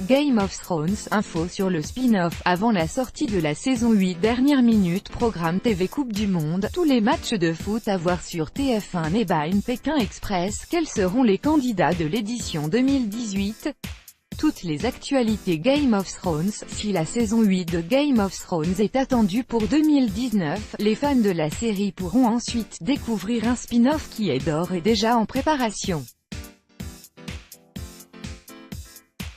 Game of Thrones, info sur le spin-off, avant la sortie de la saison 8. Dernière minute, programme TV Coupe du Monde, tous les matchs de foot à voir sur TF1 et Bein Pékin Express. Quels seront les candidats de l'édition 2018? Toutes les actualités Game of Thrones. Si la saison 8 de Game of Thrones est attendue pour 2019, les fans de la série pourront ensuite découvrir un spin-off qui est d'ores et déjà en préparation.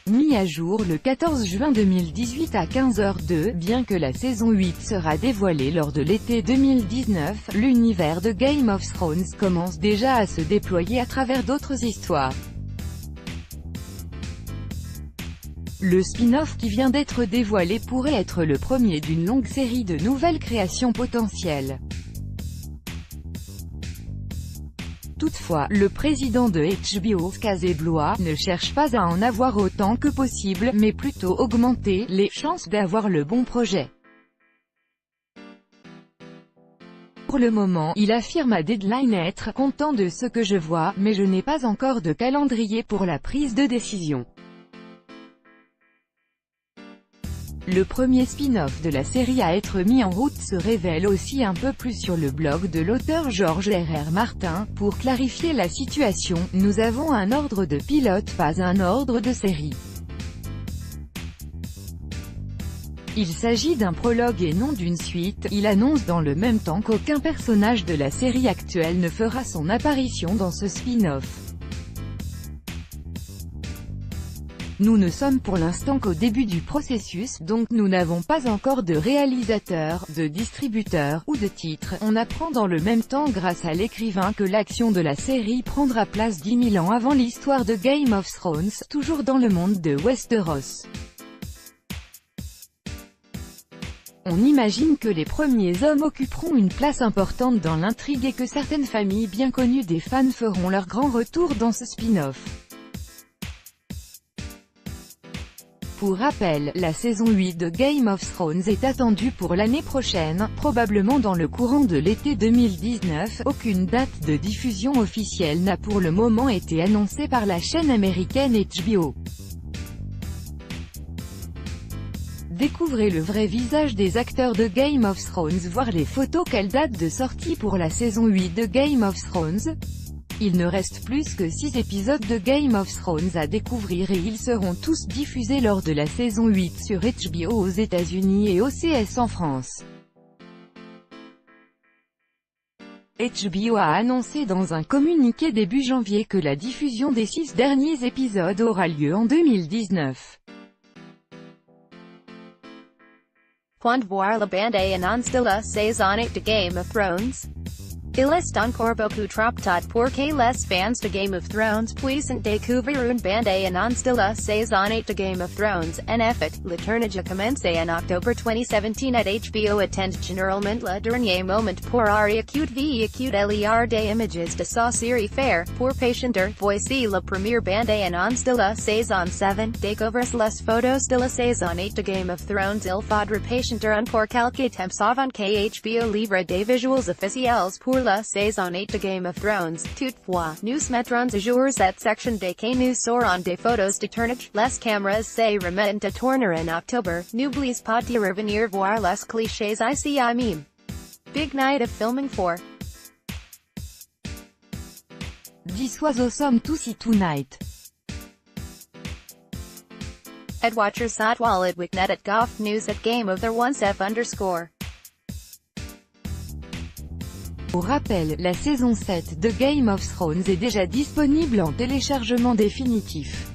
Mis à jour le 14 juin 2018 à 15h02, bien que la saison 8 sera dévoilée lors de l'été 2019, l'univers de Game of Thrones commence déjà à se déployer à travers d'autres histoires. Le spin-off qui vient d'être dévoilé pourrait être le premier d'une longue série de nouvelles créations potentielles. Toutefois, le président de HBO, Casey Blois, ne cherche pas à en avoir autant que possible, mais plutôt augmenter les chances d'avoir le bon projet. Pour le moment, il affirme à Deadline être « content de ce que je vois, mais je n'ai pas encore de calendrier pour la prise de décision ». Le premier spin-off de la série à être mis en route se révèle aussi un peu plus sur le blog de l'auteur George R.R. Martin. Pour clarifier la situation, nous avons un ordre de pilote, pas un ordre de série. Il s'agit d'un prologue et non d'une suite. Il annonce dans le même temps qu'aucun personnage de la série actuelle ne fera son apparition dans ce spin-off. Nous ne sommes pour l'instant qu'au début du processus, donc nous n'avons pas encore de réalisateur, de distributeur, ou de titre. On apprend dans le même temps grâce à l'écrivain que l'action de la série prendra place 10 000 ans avant l'histoire de Game of Thrones, toujours dans le monde de Westeros. On imagine que les premiers hommes occuperont une place importante dans l'intrigue et que certaines familles bien connues des fans feront leur grand retour dans ce spin-off. Pour rappel, la saison 8 de Game of Thrones est attendue pour l'année prochaine, probablement dans le courant de l'été 2019. Aucune date de diffusion officielle n'a pour le moment été annoncée par la chaîne américaine HBO. Découvrez le vrai visage des acteurs de Game of Thrones, voir les photos. Quelle date de sortie pour la saison 8 de Game of Thrones? Il ne reste plus que 6 épisodes de Game of Thrones à découvrir et ils seront tous diffusés lors de la saison 8 sur HBO aux États-Unis et OCS en France. HBO a annoncé dans un communiqué début janvier que la diffusion des 6 derniers épisodes aura lieu en 2019. Quando voir la bande annonce de la saison 8 de Game of Thrones? Il est encore beaucoup trop tôt pour que les fans de Game of Thrones puissent découvrir une bande annonce de la saison 8 de Game of Thrones. En effet, le tournage a commencé en octobre 2017 at HBO attend généralement le dernier moment pour écouter l'air des images de sa série faire. Pour patienter, voici la première bande annonce de la saison 7. Découvrez les photos de la saison 8 de Game of Thrones. Il faudra patienter encore quelques temps avant que HBO livre des visuals officiels pour la saison 8 de Game of Thrones. Toutefois, nous mettrons à jour cette section dès que nous saurons des photos de tournage. Les caméras se remettent à tourner en octobre. N'oubliez pas de revenir voir les clichés ici meme. Big night of filming for. This was awesome to see tonight. At Watchers at Wallet Wicknet at Golf News at Game of Thrones F_. Pour rappel, la saison 7 de Game of Thrones est déjà disponible en téléchargement définitif.